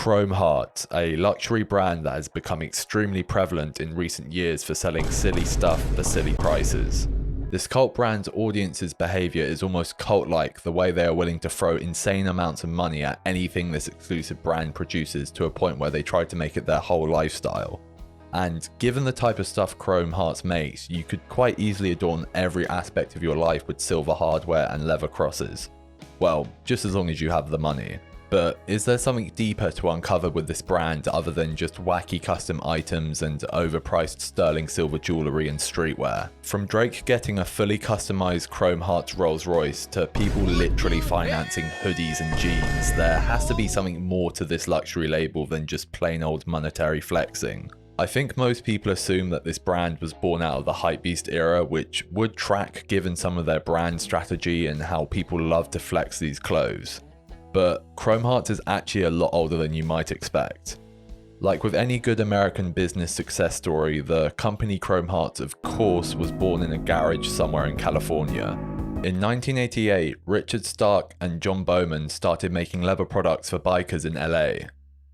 Chrome Heart, a luxury brand that has become extremely prevalent in recent years for selling silly stuff for silly prices. This cult brand's audience's behavior is almost cult-like, the way they are willing to throw insane amounts of money at anything this exclusive brand produces to a point where they try to make it their whole lifestyle. And given the type of stuff Chrome Hearts makes, you could quite easily adorn every aspect of your life with silver hardware and leather crosses. Well, just as long as you have the money. But is there something deeper to uncover with this brand other than just wacky custom items and overpriced sterling silver jewellery and streetwear? From Drake getting a fully customised Chrome Hearts Rolls Royce to people literally financing hoodies and jeans, there has to be something more to this luxury label than just plain old monetary flexing. I think most people assume that this brand was born out of the hypebeast era, which would track given some of their brand strategy and how people love to flex these clothes. But Chrome Hearts is actually a lot older than you might expect. Like with any good American business success story, the company Chrome Hearts of course was born in a garage somewhere in California. In 1988, Richard Stark and John Bowman started making leather products for bikers in LA.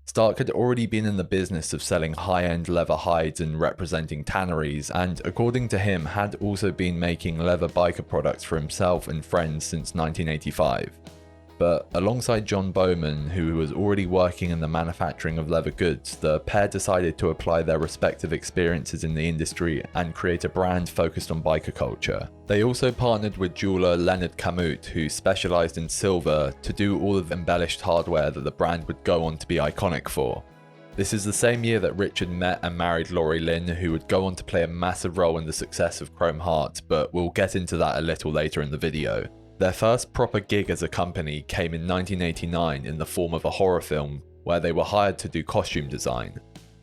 Stark had already been in the business of selling high-end leather hides and representing tanneries, and according to him had also been making leather biker products for himself and friends since 1985. But alongside John Bowman, who was already working in the manufacturing of leather goods, the pair decided to apply their respective experiences in the industry and create a brand focused on biker culture. They also partnered with jeweler Leonard Kamut, who specialized in silver, to do all of the embellished hardware that the brand would go on to be iconic for. This is the same year that Richard met and married Laurie Lynn, who would go on to play a massive role in the success of Chrome Hearts, but we'll get into that a little later in the video. Their first proper gig as a company came in 1989 in the form of a horror film where they were hired to do costume design.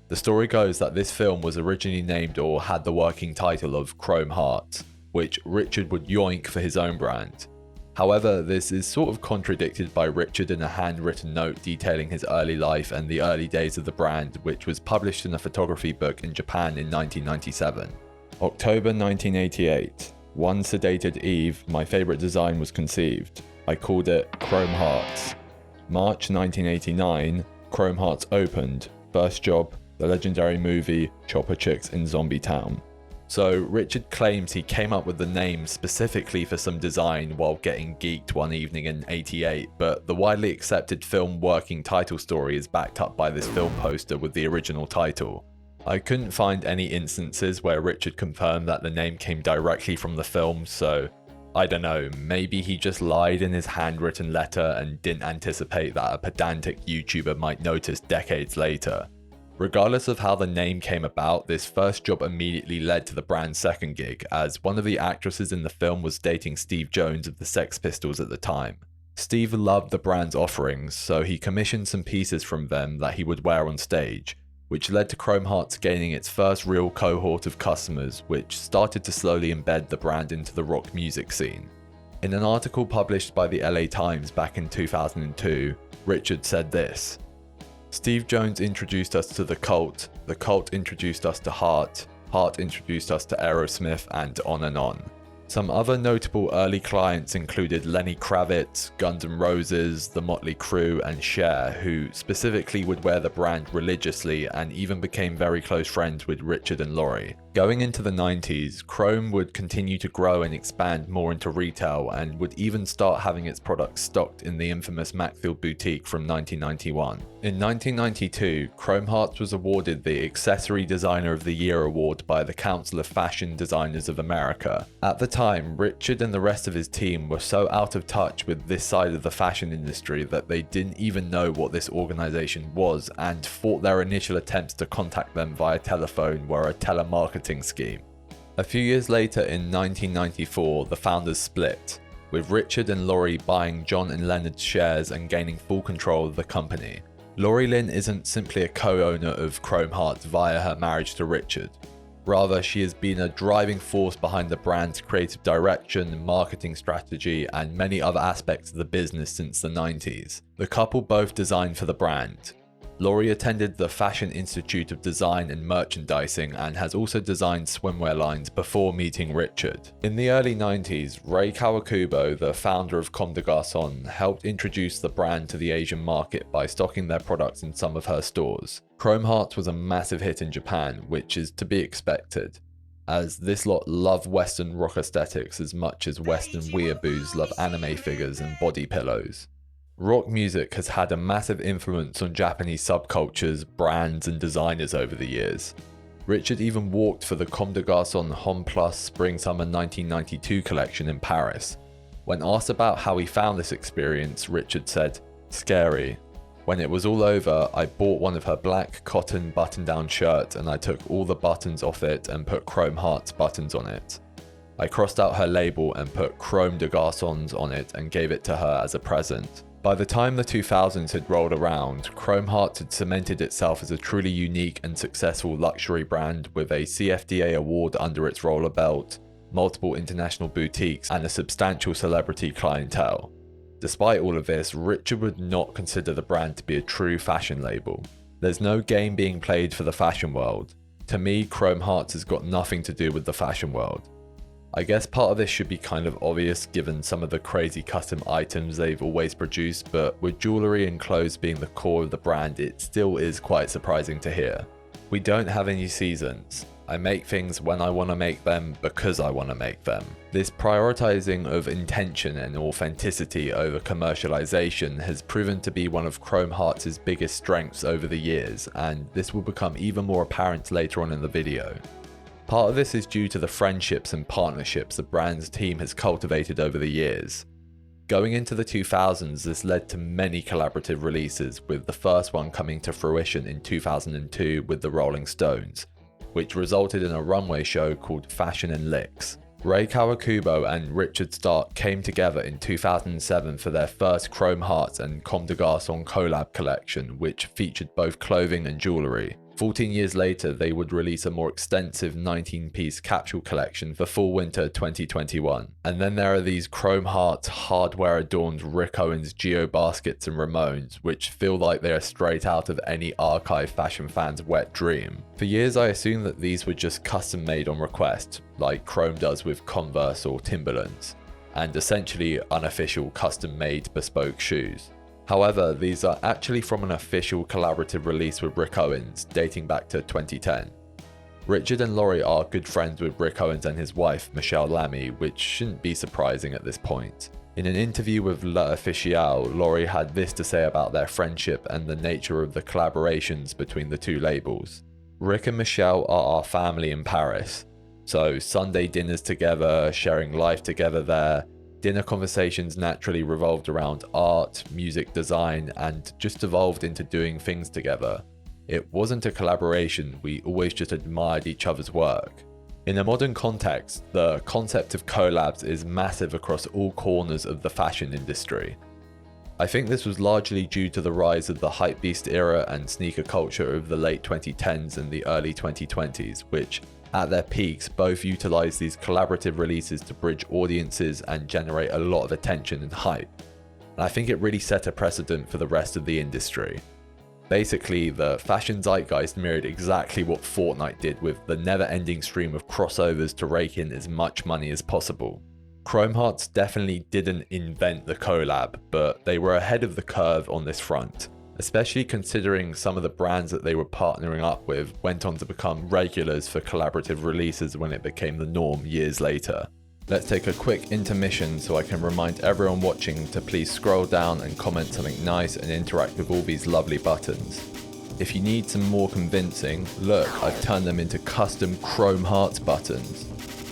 The story goes that this film was originally named or had the working title of Chrome Heart, which Richard would yoink for his own brand. However, this is sort of contradicted by Richard in a handwritten note detailing his early life and the early days of the brand, which was published in a photography book in Japan in 1997. October 1988. One sedated eve, my favourite design was conceived. I called it Chrome Hearts. March 1989, Chrome Hearts opened. First job, the legendary movie Chopper Chicks in Zombie Town. So Richard claims he came up with the name specifically for some design while getting geeked one evening in '88, but the widely accepted film working title story is backed up by this film poster with the original title. I couldn't find any instances where Richard confirmed that the name came directly from the film, so I don't know, maybe he just lied in his handwritten letter and didn't anticipate that a pedantic YouTuber might notice decades later. Regardless of how the name came about, this first job immediately led to the brand's second gig, as one of the actresses in the film was dating Steve Jones of the Sex Pistols at the time. Steve loved the brand's offerings, so he commissioned some pieces from them that he would wear on stage, which led to Chrome Hearts gaining its first real cohort of customers, which started to slowly embed the brand into the rock music scene. In an article published by the LA Times back in 2002, Richard said this: "Steve Jones introduced us to the cult introduced us to Heart introduced us to Aerosmith, and on and on." Some other notable early clients included Lenny Kravitz, Guns N' Roses, The Motley Crue, and Cher, who specifically would wear the brand religiously and even became very close friends with Richard and Laurie. Going into the 90s, Chrome would continue to grow and expand more into retail and would even start having its products stocked in the infamous Macfield boutique from 1991. In 1992, Chrome Hearts was awarded the Accessory Designer of the Year award by the Council of Fashion Designers of America. At the time, Richard and the rest of his team were so out of touch with this side of the fashion industry that they didn't even know what this organization was and thought their initial attempts to contact them via telephone were a telemarketing scheme. A few years later, in 1994, the founders split, with Richard and Laurie buying John and Leonard's shares and gaining full control of the company. Laurie Lynn isn't simply a co-owner of Chrome Hearts via her marriage to Richard. Rather, she has been a driving force behind the brand's creative direction, marketing strategy, and many other aspects of the business since the 90s. The couple both designed for the brand. Laurie attended the Fashion Institute of Design and Merchandising and has also designed swimwear lines before meeting Richard. In the early 90s, Rei Kawakubo, the founder of Comme des Garçons, helped introduce the brand to the Asian market by stocking their products in some of her stores. Chrome Hearts was a massive hit in Japan, which is to be expected, as this lot love Western rock aesthetics as much as Western weeaboos love anime figures and body pillows. Rock music has had a massive influence on Japanese subcultures, brands and designers over the years. Richard even walked for the Comme des Garçons Homme Plus Spring-Summer 1992 collection in Paris. When asked about how he found this experience, Richard said, "Scary. When it was all over, I bought one of her black cotton button-down shirts and I took all the buttons off it and put Chrome Hearts buttons on it. I crossed out her label and put Comme des Garçons on it and gave it to her as a present." By the time the 2000s had rolled around, Chrome Hearts had cemented itself as a truly unique and successful luxury brand with a CFDA award under its roller belt, multiple international boutiques, and a substantial celebrity clientele. Despite all of this, Richard would not consider the brand to be a true fashion label. There's no game being played for the fashion world. To me, Chrome Hearts has got nothing to do with the fashion world. I guess part of this should be kind of obvious given some of the crazy custom items they've always produced, but with jewellery and clothes being the core of the brand, it still is quite surprising to hear. We don't have any seasons. I make things when I want to make them because I want to make them. This prioritizing of intention and authenticity over commercialization has proven to be one of Chrome Hearts' biggest strengths over the years, and this will become even more apparent later on in the video. Part of this is due to the friendships and partnerships the brand's team has cultivated over the years. Going into the 2000s, this led to many collaborative releases, with the first one coming to fruition in 2002 with the Rolling Stones, which resulted in a runway show called Fashion and Licks. Rei Kawakubo and Richard Stark came together in 2007 for their first Chrome Hearts and Comme des Garçons collab collection, which featured both clothing and jewellery. 14 years later, they would release a more extensive 19-piece capsule collection for fall winter 2021. And then there are these Chrome Hearts hardware-adorned Rick Owens Geo baskets and Ramones, which feel like they are straight out of any archive fashion fan's wet dream. For years I assumed that these were just custom made on request, like Chrome does with Converse or Timberlands, and essentially unofficial custom made bespoke shoes. However, these are actually from an official collaborative release with Rick Owens, dating back to 2010. Richard and Laurie are good friends with Rick Owens and his wife, Michele Lamy, which shouldn't be surprising at this point. In an interview with L'Officiel, Laurie had this to say about their friendship and the nature of the collaborations between the two labels. "Rick and Michele are our family in Paris. So Sunday dinners together, sharing life together there. Dinner conversations naturally revolved around art, music, design, and just evolved into doing things together. It wasn't a collaboration, we always just admired each other's work." In a modern context, the concept of collabs is massive across all corners of the fashion industry. I think this was largely due to the rise of the hypebeast era and sneaker culture of the late 2010s and the early 2020s, which at their peaks both utilized these collaborative releases to bridge audiences and generate a lot of attention and hype. And I think it really set a precedent for the rest of the industry. Basically, the fashion zeitgeist mirrored exactly what Fortnite did with the never-ending stream of crossovers to rake in as much money as possible. Chrome Hearts definitely didn't invent the collab, but they were ahead of the curve on this front, especially considering some of the brands that they were partnering up with went on to become regulars for collaborative releases when it became the norm years later. Let's take a quick intermission so I can remind everyone watching to please scroll down and comment something nice and interact with all these lovely buttons. If you need some more convincing, look, I've turned them into custom Chrome Hearts buttons.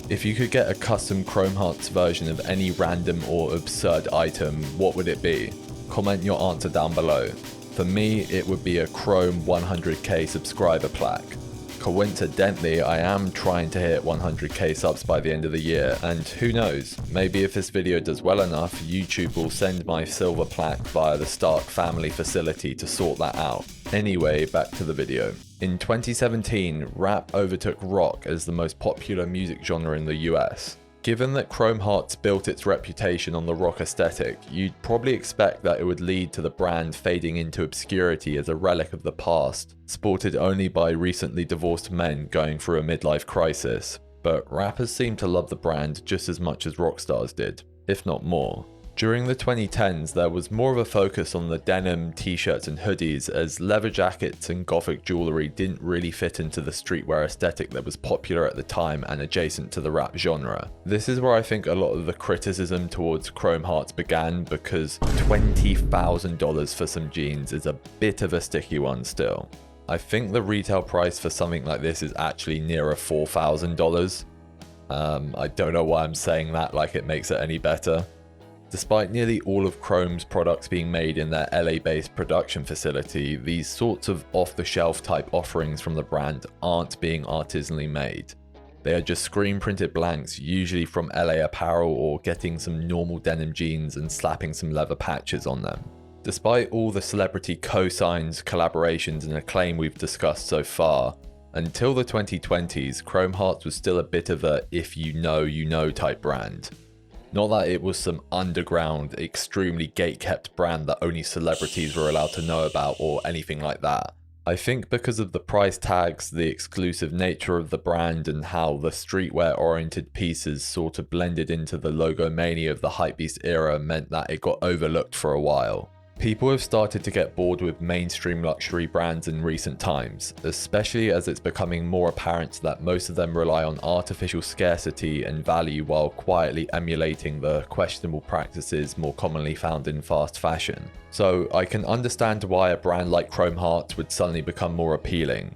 If you could get a custom Chrome Hearts version of any random or absurd item, what would it be? Comment your answer down below. For me, it would be a Chrome 100k subscriber plaque. Coincidentally, I am trying to hit 100k subs by the end of the year, and who knows, maybe if this video does well enough, YouTube will send my silver plaque via the Stark family facility to sort that out. Anyway, back to the video. In 2017, rap overtook rock as the most popular music genre in the US. Given that Chrome Hearts built its reputation on the rock aesthetic, you'd probably expect that it would lead to the brand fading into obscurity as a relic of the past, sported only by recently divorced men going through a midlife crisis. But rappers seem to love the brand just as much as rock stars did, if not more. During the 2010s, there was more of a focus on the denim, t-shirts and hoodies, as leather jackets and gothic jewellery didn't really fit into the streetwear aesthetic that was popular at the time and adjacent to the rap genre. This is where I think a lot of the criticism towards Chrome Hearts began, because $20,000 for some jeans is a bit of a sticky one still. I think the retail price for something like this is actually nearer $4,000. I don't know why I'm saying that like it makes it any better. Despite nearly all of Chrome's products being made in their LA-based production facility, these sorts of off-the-shelf type offerings from the brand aren't being artisanally made. They are just screen-printed blanks, usually from LA Apparel, or getting some normal denim jeans and slapping some leather patches on them. Despite all the celebrity co-signs, collaborations and acclaim we've discussed so far, until the 2020s, Chrome Hearts was still a bit of a if you know type brand. Not that it was some underground, extremely gate-kept brand that only celebrities were allowed to know about or anything like that. I think because of the price tags, the exclusive nature of the brand, and how the streetwear-oriented pieces sort of blended into the logomania of the hypebeast era meant that it got overlooked for a while. People have started to get bored with mainstream luxury brands in recent times, especially as it's becoming more apparent that most of them rely on artificial scarcity and value while quietly emulating the questionable practices more commonly found in fast fashion. So I can understand why a brand like Chrome Hearts would suddenly become more appealing.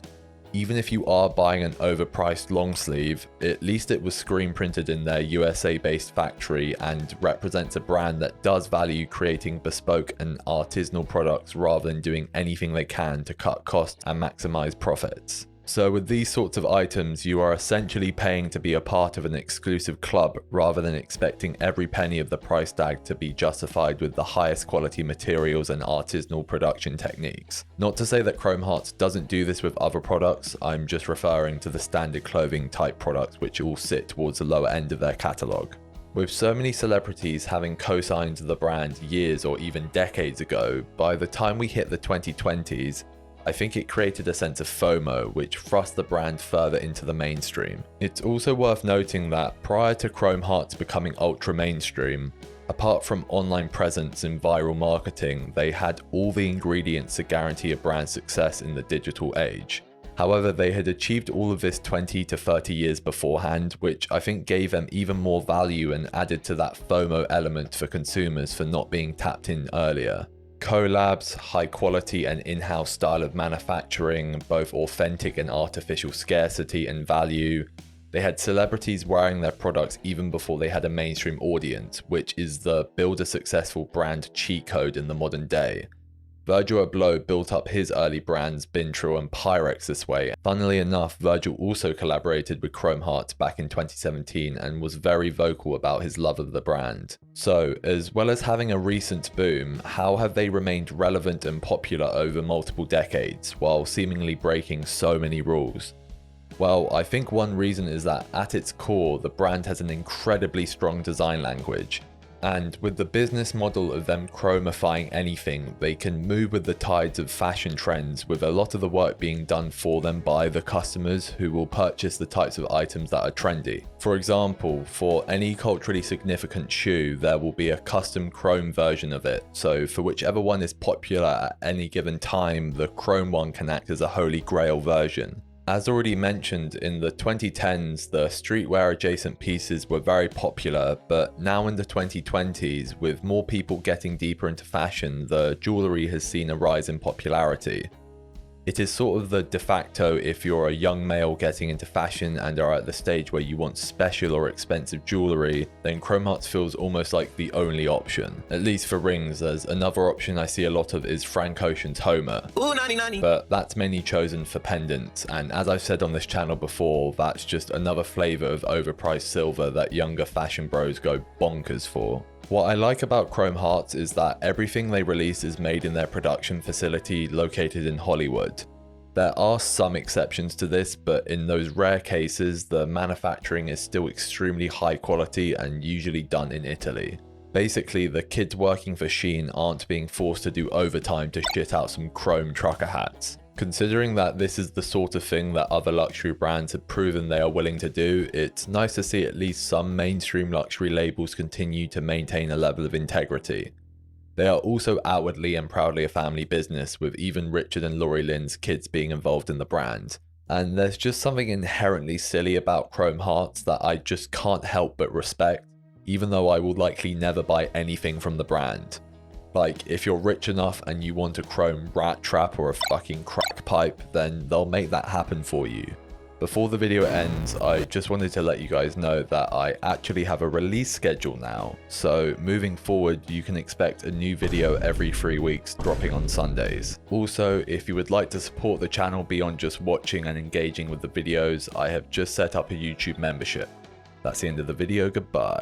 Even if you are buying an overpriced long sleeve, at least it was screen printed in their USA-based factory and represents a brand that does value creating bespoke and artisanal products rather than doing anything they can to cut costs and maximize profits. So with these sorts of items, you are essentially paying to be a part of an exclusive club rather than expecting every penny of the price tag to be justified with the highest quality materials and artisanal production techniques. Not to say that Chrome Hearts doesn't do this with other products, I'm just referring to the standard clothing type products which all sit towards the lower end of their catalogue. With so many celebrities having co-signed the brand years or even decades ago, by the time we hit the 2020s, I think it created a sense of FOMO, which thrust the brand further into the mainstream. It's also worth noting that prior to Chrome Hearts becoming ultra mainstream, apart from online presence and viral marketing, they had all the ingredients to guarantee a brand's success in the digital age. However, they had achieved all of this 20 to 30 years beforehand, which I think gave them even more value and added to that FOMO element for consumers for not being tapped in earlier. Collabs, high quality and in-house style of manufacturing, both authentic and artificial scarcity and value. They had celebrities wearing their products even before they had a mainstream audience, which is the build a successful brand cheat code in the modern day. Virgil Abloh built up his early brands Bintril and Pyrex this way. Funnily enough, Virgil also collaborated with Chrome Hearts back in 2017 and was very vocal about his love of the brand. So, as well as having a recent boom, how have they remained relevant and popular over multiple decades, while seemingly breaking so many rules? Well, I think one reason is that at its core, the brand has an incredibly strong design language. And with the business model of them chromifying anything, they can move with the tides of fashion trends, with a lot of the work being done for them by the customers who will purchase the types of items that are trendy. For example, for any culturally significant shoe, there will be a custom chrome version of it. So for whichever one is popular at any given time, the chrome one can act as a holy grail version. As already mentioned, in the 2010s, the streetwear adjacent pieces were very popular, but now in the 2020s, with more people getting deeper into fashion, the jewellery has seen a rise in popularity. It is sort of the de facto if you're a young male getting into fashion and are at the stage where you want special or expensive jewellery, then Chrome Hearts feels almost like the only option. At least for rings, as another option I see a lot of is Frank Ocean's Homer. Ooh, 90. But that's mainly chosen for pendants, and as I've said on this channel before, that's just another flavour of overpriced silver that younger fashion bros go bonkers for. What I like about Chrome Hearts is that everything they release is made in their production facility located in Hollywood. There are some exceptions to this, but in those rare cases, the manufacturing is still extremely high quality and usually done in Italy. Basically, the kids working for Shein aren't being forced to do overtime to shit out some chrome trucker hats. Considering that this is the sort of thing that other luxury brands have proven they are willing to do, it's nice to see at least some mainstream luxury labels continue to maintain a level of integrity. They are also outwardly and proudly a family business, with even Richard and Laurie Lynn's kids being involved in the brand. And there's just something inherently silly about chrome hearts that I just can't help but respect, even though I will likely never buy anything from the brand. Like, if you're rich enough and you want a chrome rat trap or a fucking crack pipe, then they'll make that happen for you. Before the video ends, I just wanted to let you guys know that I actually have a release schedule now, so moving forward you can expect a new video every 3 weeks dropping on Sundays. Also, if you would like to support the channel beyond just watching and engaging with the videos, I have just set up a YouTube membership. That's the end of the video, goodbye.